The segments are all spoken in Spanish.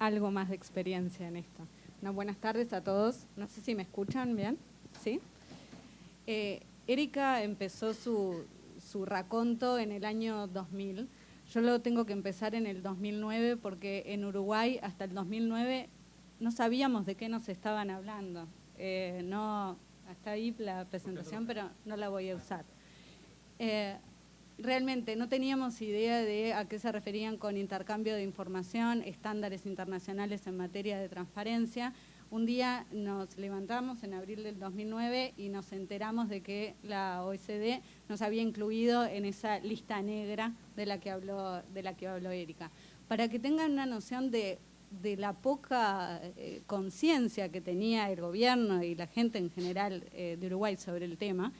algo más de experiencia en esto. No, buenas tardes a todos. No sé si me escuchan bien. ¿Sí? Erika empezó su raconto en el año 2000. Yo lo tengo que empezar en el 2009 porque en Uruguay hasta el 2009 no sabíamos de qué nos estaban hablando. No, hasta ahí la presentación, pero no la voy a usar. Realmente no teníamos idea de a qué se referían con intercambio de información, estándares internacionales en materia de transparencia. Un día nos levantamos en abril del 2009 y nos enteramos de que la OECD nos había incluido en esa lista negra de la que habló Erika. Para que tengan una noción de la poca conciencia que tenía el gobierno y la gente en general de Uruguay sobre el tema,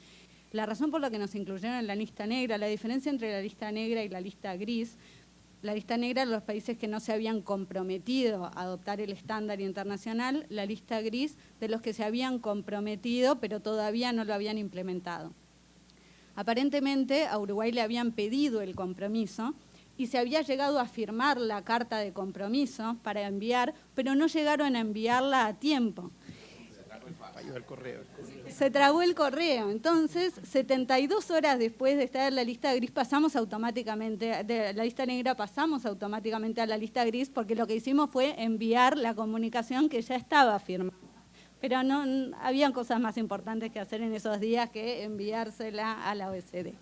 la razón por la que nos incluyeron en la lista negra, la diferencia entre la lista negra y la lista gris, la lista negra los países que no se habían comprometido a adoptar el estándar internacional, la lista gris de los que se habían comprometido pero todavía no lo habían implementado. Aparentemente a Uruguay le habían pedido el compromiso y se había llegado a firmar la carta de compromiso para enviar, pero no llegaron a enviarla a tiempo. Se trabó el correo. Entonces, 72 horas después de estar en la lista gris, pasamos automáticamente, de la lista negra pasamos automáticamente a la lista gris, porque lo que hicimos fue enviar la comunicación que ya estaba firmada. Pero no habían cosas más importantes que hacer en esos días que enviársela a la OECD.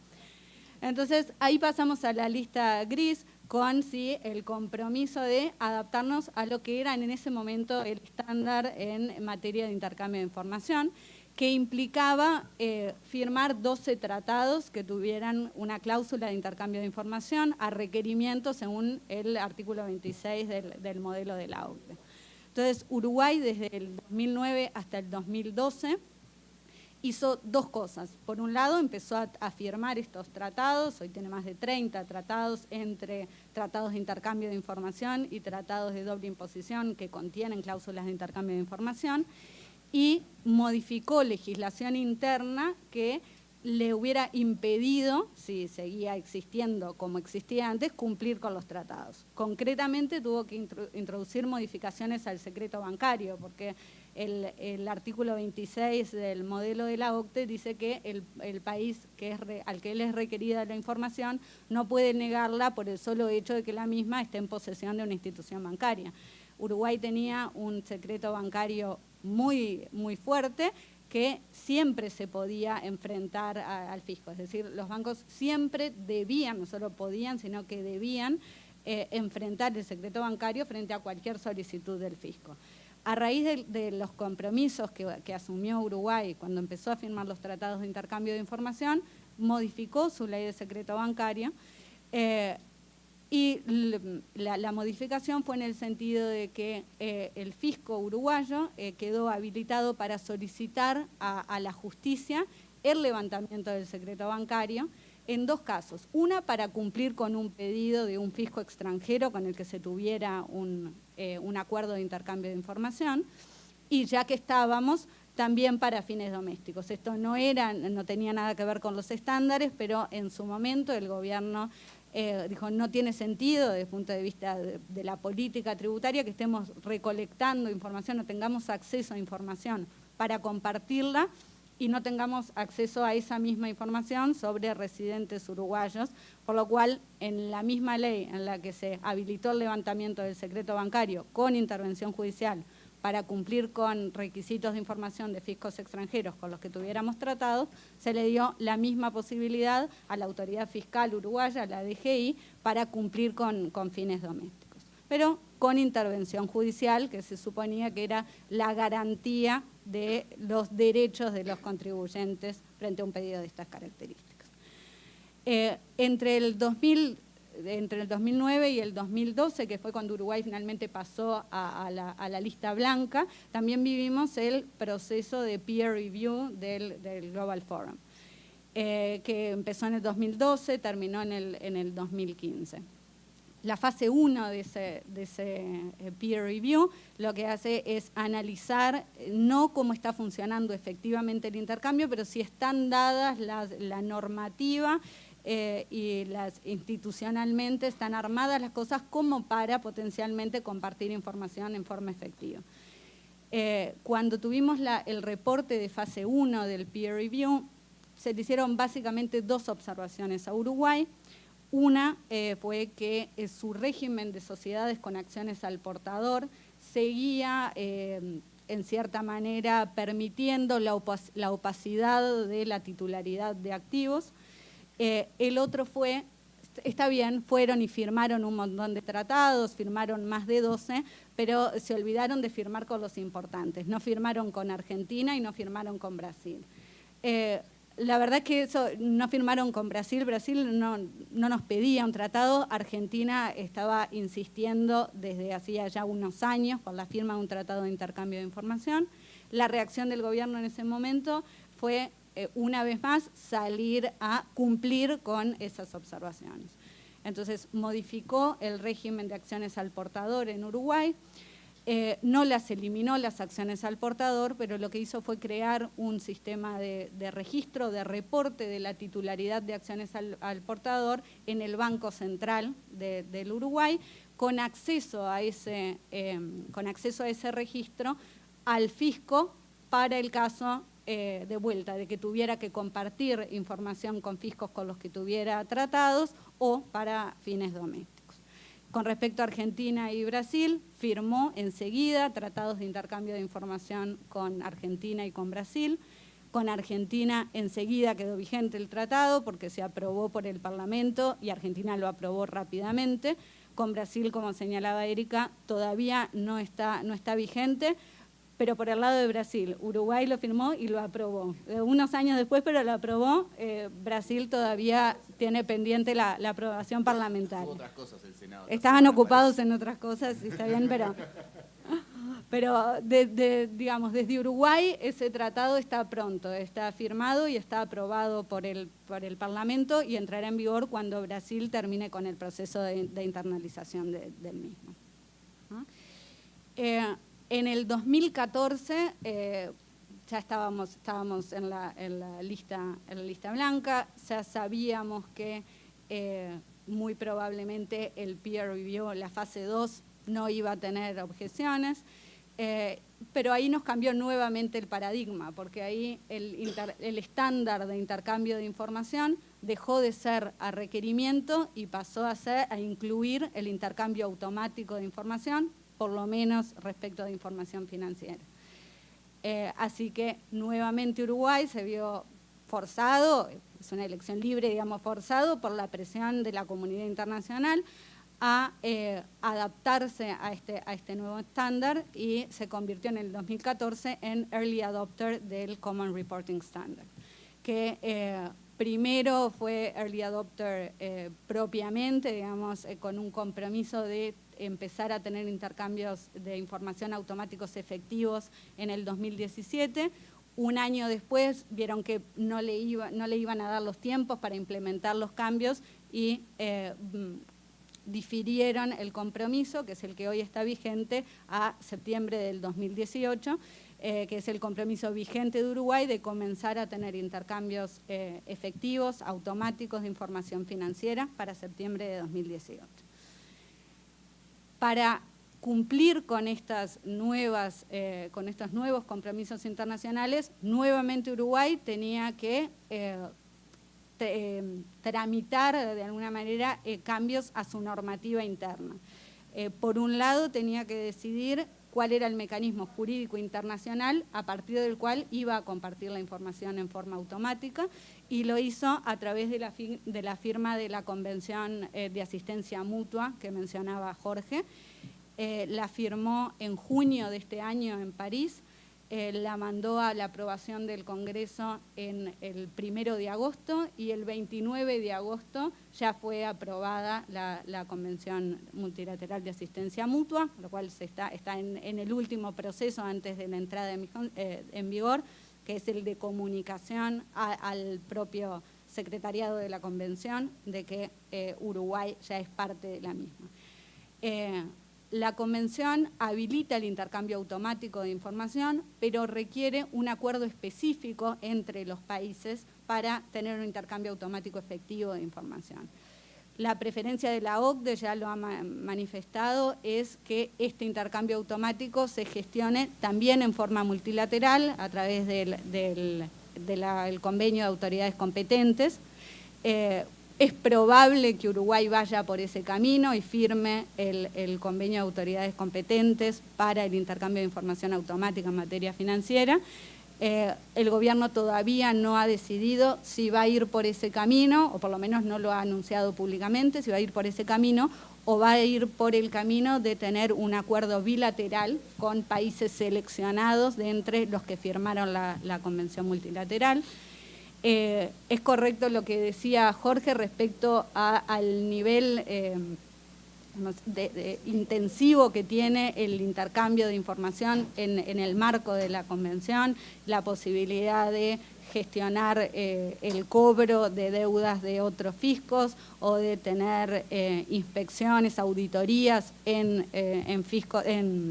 Entonces, ahí pasamos a la lista gris con el compromiso de adaptarnos a lo que era en ese momento el estándar en materia de intercambio de información, que implicaba firmar 12 tratados que tuvieran una cláusula de intercambio de información a requerimiento según el artículo 26 del modelo de la OCDE. Entonces, Uruguay desde el 2009 hasta el 2012 hizo dos cosas. Por un lado, empezó a firmar estos tratados, hoy tiene más de 30 tratados, entre tratados de intercambio de información y tratados de doble imposición que contienen cláusulas de intercambio de información, y modificó legislación interna que le hubiera impedido, si seguía existiendo como existía antes, cumplir con los tratados. Concretamente tuvo que introducir modificaciones al secreto bancario, porque el artículo 26 del modelo de la OCDE dice que el país al que le es requerida la información no puede negarla por el solo hecho de que la misma esté en posesión de una institución bancaria. Uruguay tenía un secreto bancario muy, muy fuerte que siempre se podía enfrentar al fisco. Es decir, los bancos siempre debían, no solo podían, sino que debían enfrentar el secreto bancario frente a cualquier solicitud del fisco. A raíz de los compromisos que asumió Uruguay cuando empezó a firmar los tratados de intercambio de información, modificó su ley de secreto bancario y la modificación fue en el sentido de que el fisco uruguayo quedó habilitado para solicitar a la justicia el levantamiento del secreto bancario en dos casos. Una, para cumplir con un pedido de un fisco extranjero con el que se tuviera un acuerdo de intercambio de información, y ya que estábamos, también para fines domésticos. Esto no tenía nada que ver con los estándares, pero en su momento el gobierno dijo, no tiene sentido desde el punto de vista de la política tributaria que estemos recolectando información, no tengamos acceso a información para compartirla y no tengamos acceso a esa misma información sobre residentes uruguayos, por lo cual en la misma ley en la que se habilitó el levantamiento del secreto bancario con intervención judicial para cumplir con requisitos de información de fiscos extranjeros con los que tuviéramos tratados, se le dio la misma posibilidad a la autoridad fiscal uruguaya, la DGI, para cumplir con fines domésticos. Pero con intervención judicial, que se suponía que era la garantía de los derechos de los contribuyentes frente a un pedido de estas características. Entre el 2009 y el 2012, que fue cuando Uruguay finalmente pasó a la lista blanca, también vivimos el proceso de peer review del Global Forum, que empezó en el 2012, terminó en el 2015. La fase 1 de ese peer review lo que hace es analizar no cómo está funcionando efectivamente el intercambio, pero si están dadas la normativa y institucionalmente están armadas las cosas como para potencialmente compartir información en forma efectiva. Cuando tuvimos el reporte de fase 1 del peer review, se le hicieron básicamente 2 observaciones a Uruguay. Una fue que su régimen de sociedades con acciones al portador seguía, en cierta manera, permitiendo la opacidad de la titularidad de activos. El otro fue, está bien, fueron y firmaron un montón de tratados, firmaron más de 12, pero se olvidaron de firmar con los importantes. No firmaron con Argentina y no firmaron con Brasil. La verdad es que eso, no firmaron con Brasil. Brasil no nos pedía un tratado. Argentina estaba insistiendo desde hacía ya unos años por la firma de un tratado de intercambio de información. La reacción del gobierno en ese momento fue, una vez más, salir a cumplir con esas observaciones. Entonces, modificó el régimen de acciones al portador en Uruguay. No las eliminó las acciones al portador, pero lo que hizo fue crear un sistema de registro, de reporte de la titularidad de acciones al portador en el Banco Central del Uruguay, con acceso a ese registro al fisco para el caso de vuelta, de que tuviera que compartir información con fiscos con los que tuviera tratados o para fines domésticos. Con respecto a Argentina y Brasil, firmó enseguida tratados de intercambio de información con Argentina y con Brasil. Con Argentina enseguida quedó vigente el tratado porque se aprobó por el Parlamento y Argentina lo aprobó rápidamente. Con Brasil, como señalaba Erika, todavía no está vigente, pero por el lado de Brasil. Uruguay lo firmó y lo aprobó. Unos años después, pero lo aprobó. Brasil todavía tiene pendiente la aprobación parlamentaria. Hubo otras cosas el Senado. Estaban ocupados en otras cosas, está bien, pero digamos, desde Uruguay ese tratado está pronto, está firmado y está aprobado por el Parlamento y entrará en vigor cuando Brasil termine con el proceso de internalización del mismo. ¿No? En el 2014 ya estábamos en la lista blanca, ya sabíamos que muy probablemente el peer review, la fase 2, no iba a tener objeciones, pero ahí nos cambió nuevamente el paradigma, porque ahí el estándar de intercambio de información dejó de ser a requerimiento y pasó a incluir el intercambio automático de información, por lo menos respecto de información financiera. Así que nuevamente Uruguay se vio forzado, es una elección libre, digamos, forzado por la presión de la comunidad internacional a adaptarse a este nuevo estándar y se convirtió en el 2014 en Early Adopter del Common Reporting Standard, que primero fue Early Adopter propiamente, digamos, con un compromiso de empezar a tener intercambios de información automáticos efectivos en el 2017. Un año después vieron que no le iban a dar los tiempos para implementar los cambios y difirieron el compromiso, que es el que hoy está vigente, a septiembre del 2018, que es el compromiso vigente de Uruguay de comenzar a tener intercambios efectivos, automáticos de información financiera para septiembre de 2018. Para cumplir con con estos nuevos compromisos internacionales, nuevamente Uruguay tenía que tramitar de alguna manera cambios a su normativa interna. Por un lado, tenía que decidir cuál era el mecanismo jurídico internacional a partir del cual iba a compartir la información en forma automática, y lo hizo a través de la firma de la Convención de Asistencia Mutua que mencionaba Jorge. La firmó en junio de este año en París, la mandó a la aprobación del Congreso en el 1 de agosto y el 29 de agosto ya fue aprobada la Convención Multilateral de Asistencia Mutua, lo cual está en el último proceso antes de la entrada en vigor, que es el de comunicación al propio secretariado de la Convención, de que Uruguay ya es parte de la misma. Con estos nuevos compromisos internacionales, nuevamente Uruguay tenía que decidir cuál era el mecanismo jurídico internacional a partir del cual iba a compartir la información en forma automática, y lo hizo a través de la firma de la Convención de Asistencia Mutua que mencionaba Jorge. La firmó en junio de este año en París, la mandó a la aprobación del Congreso en el 1 de agosto y el 29 de agosto ya fue aprobada la Convención Multilateral de Asistencia Mutua, lo cual está en el último proceso antes de la entrada en vigor, que es el de comunicación al propio secretariado de la Convención, de que Uruguay ya es parte de la misma. la Convención habilita el intercambio automático de información, pero requiere un acuerdo específico entre los países para tener un intercambio automático efectivo de información. La preferencia de la OCDE, ya lo ha manifestado, es que este intercambio automático se gestione también en forma multilateral a través del convenio de autoridades competentes. Es probable que Uruguay vaya por ese camino y firme el convenio de autoridades competentes para el intercambio de información automática en materia financiera. El gobierno todavía no ha decidido si va a ir por ese camino, o por lo menos no lo ha anunciado públicamente, si va a ir por ese camino o va a ir por el camino de tener un acuerdo bilateral con países seleccionados de entre los que firmaron la Convención Multilateral. Es correcto lo que decía Jorge respecto al nivel intensivo que tiene el intercambio de información en el marco de la Convención, la posibilidad de gestionar el cobro de deudas de otros fiscos o de tener inspecciones, auditorías en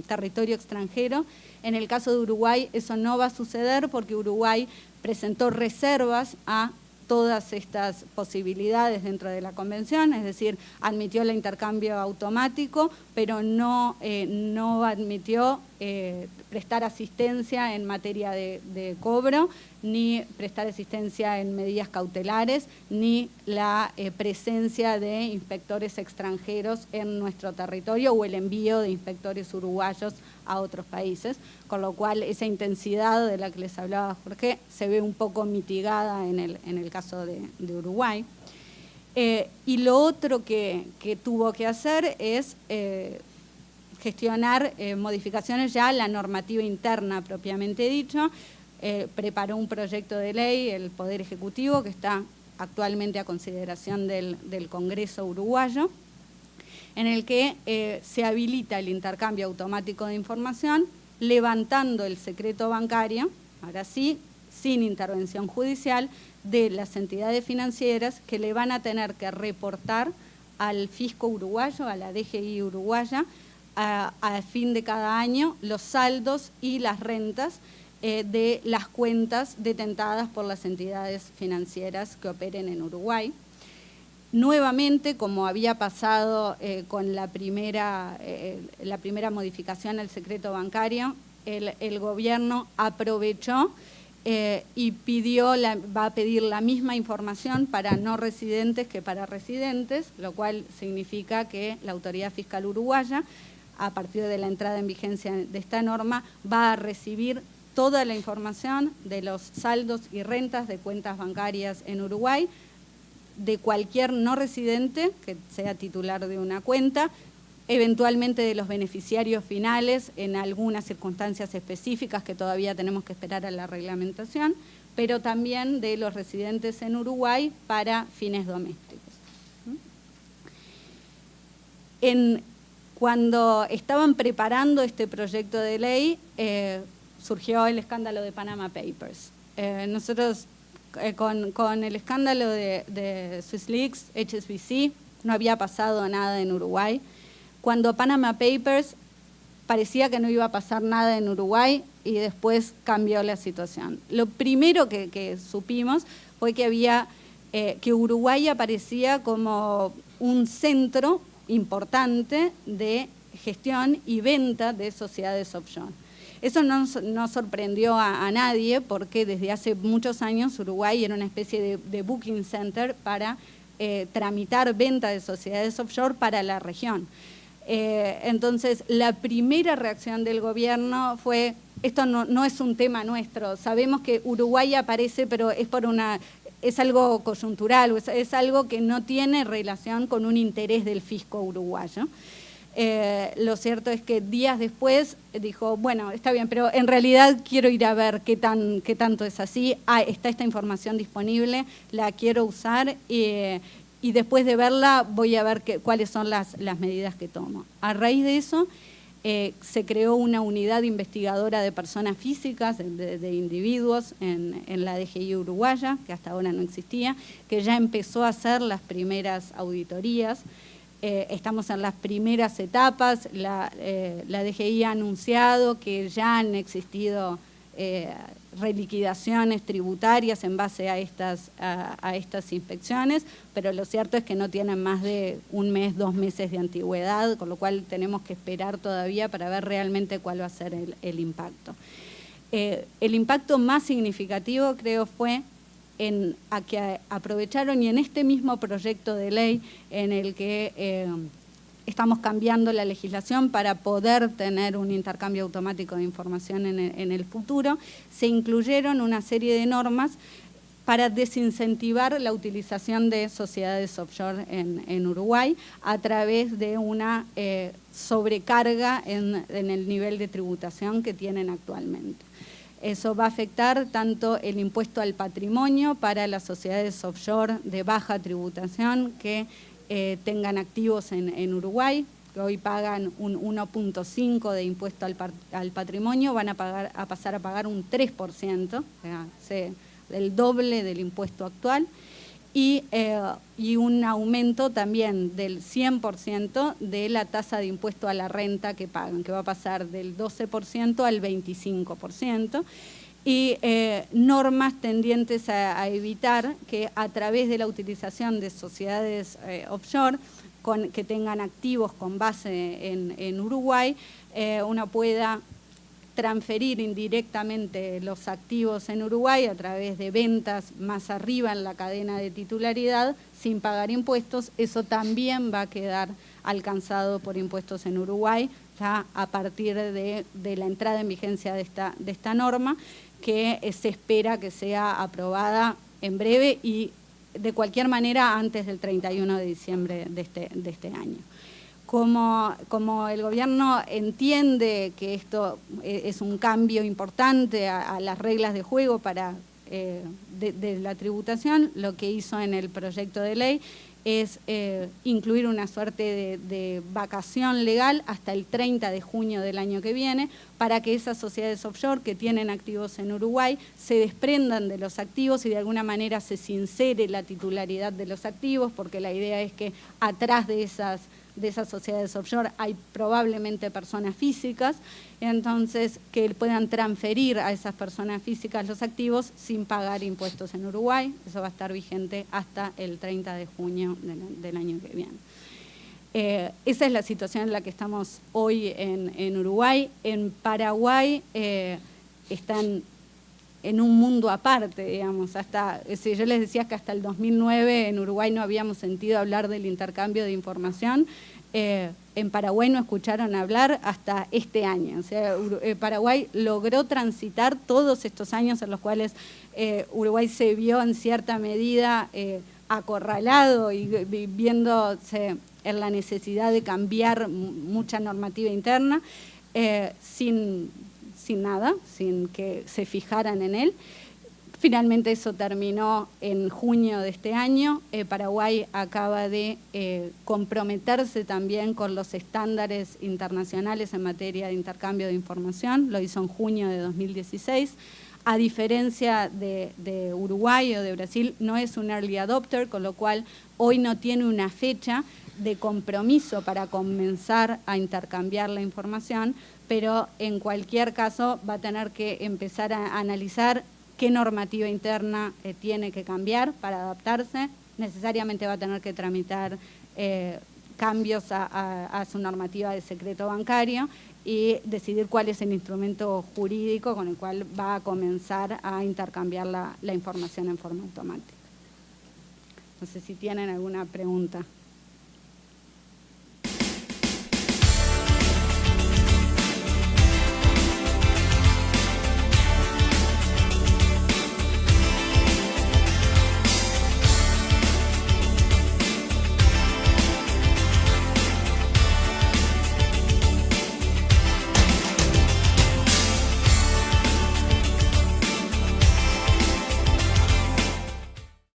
territorio extranjero. En el caso de Uruguay eso no va a suceder porque Uruguay presentó reservas a todas estas posibilidades dentro de la Convención, es decir, admitió el intercambio automático, pero no admitió prestar asistencia en materia de cobro, ni prestar asistencia en medidas cautelares, ni la presencia de inspectores extranjeros en nuestro territorio o el envío de inspectores uruguayos a otros países, con lo cual esa intensidad de la que les hablaba Jorge se ve un poco mitigada en el caso de Uruguay. Y lo otro que tuvo que hacer es gestionar modificaciones ya a la normativa interna propiamente dicho. Preparó un proyecto de ley, el Poder Ejecutivo, que está actualmente a consideración del Congreso uruguayo, en el que se habilita el intercambio automático de información, levantando el secreto bancario, ahora sí, sin intervención judicial, de las entidades financieras que le van a tener que reportar al fisco uruguayo, a la DGI uruguaya, a fin de cada año, los saldos y las rentas de las cuentas detentadas por las entidades financieras que operen en Uruguay. Nuevamente, como había pasado con la primera modificación al secreto bancario, el gobierno aprovechó y va a pedir la misma información para no residentes que para residentes, lo cual significa que la autoridad fiscal uruguaya, a partir de la entrada en vigencia de esta norma, va a recibir toda la información de los saldos y rentas de cuentas bancarias en Uruguay, de cualquier no residente que sea titular de una cuenta, eventualmente de los beneficiarios finales en algunas circunstancias específicas que todavía tenemos que esperar a la reglamentación, pero también de los residentes en Uruguay para fines domésticos. Cuando estaban preparando este proyecto de ley, surgió el escándalo de Panama Papers. Nosotros con el escándalo de SwissLeaks, HSBC, no había pasado nada en Uruguay. Cuando Panama Papers parecía que no iba a pasar nada en Uruguay y después cambió la situación. Lo primero que supimos fue que Uruguay aparecía como un centro importante de gestión y venta de sociedades offshore. Eso no sorprendió a nadie porque desde hace muchos años Uruguay era una especie de booking center para tramitar venta de sociedades offshore para la región. Entonces, la primera reacción del gobierno fue, esto no es un tema nuestro, sabemos que Uruguay aparece, pero es algo coyuntural, es algo que no tiene relación con un interés del fisco uruguayo. Lo cierto es que días después dijo, bueno, está bien, pero en realidad quiero ir a ver qué tanto es así, está esta información disponible, la quiero usar y después de verla voy a ver cuáles son las medidas que tomo. A raíz de eso se creó una unidad investigadora de personas físicas, de individuos en la DGI uruguaya, que hasta ahora no existía, que ya empezó a hacer las primeras auditorías. Estamos en las primeras etapas, la DGI ha anunciado que ya han existido reliquidaciones tributarias en base a estas inspecciones, pero lo cierto es que no tienen más de 1 mes, 2 meses de antigüedad, con lo cual tenemos que esperar todavía para ver realmente cuál va a ser el impacto. El impacto más significativo, creo, fue a que aprovecharon, y en este mismo proyecto de ley en el que estamos cambiando la legislación para poder tener un intercambio automático de información en el futuro, se incluyeron una serie de normas para desincentivar la utilización de sociedades offshore en Uruguay a través de una sobrecarga en el nivel de tributación que tienen actualmente. Eso va a afectar tanto el impuesto al patrimonio para las sociedades offshore de baja tributación que tengan activos en Uruguay, que hoy pagan un 1.5 de impuesto al patrimonio, van a pasar a pagar un 3%, o sea, el doble del impuesto actual, y un aumento también del 100% de la tasa de impuesto a la renta que pagan, que va a pasar del 12% al 25%, y normas tendientes a evitar que a través de la utilización de sociedades offshore que tengan activos con base en Uruguay, uno pueda transferir indirectamente los activos en Uruguay a través de ventas más arriba en la cadena de titularidad sin pagar impuestos. Eso también va a quedar alcanzado por impuestos en Uruguay ya a partir de la entrada en vigencia de esta norma, que se espera que sea aprobada en breve y de cualquier manera antes del 31 de diciembre de este año. Como el gobierno entiende que esto es un cambio importante a las reglas de juego de la tributación, lo que hizo en el proyecto de ley es incluir una suerte de vacación legal hasta el 30 de junio del año que viene para que esas sociedades offshore que tienen activos en Uruguay se desprendan de los activos y de alguna manera se sincere la titularidad de los activos, porque la idea es que atrás de esas sociedades offshore hay probablemente personas físicas, entonces que puedan transferir a esas personas físicas los activos sin pagar impuestos en Uruguay. Eso va a estar vigente hasta el 30 de junio del año que viene. Esa es la situación en la que estamos hoy en Uruguay. En Paraguay están en un mundo aparte, digamos. Si yo les decía que hasta el 2009 en Uruguay no habíamos sentido hablar del intercambio de información, en Paraguay no escucharon hablar hasta este año. O sea, Paraguay logró transitar todos estos años en los cuales Uruguay se vio en cierta medida acorralado y viéndose en la necesidad de cambiar mucha normativa interna, sin nada, sin que se fijaran en él. Finalmente eso terminó en junio de este año. Paraguay acaba de comprometerse también con los estándares internacionales en materia de intercambio de información. Lo hizo en junio de 2016. A diferencia de Uruguay o de Brasil, no es un early adopter, con lo cual hoy no tiene una fecha de compromiso para comenzar a intercambiar la información, pero en cualquier caso va a tener que empezar a analizar qué normativa interna tiene que cambiar para adaptarse. Necesariamente va a tener que tramitar cambios a su normativa de secreto bancario y decidir cuál es el instrumento jurídico con el cual va a comenzar a intercambiar la información en forma automática. No sé si tienen alguna pregunta.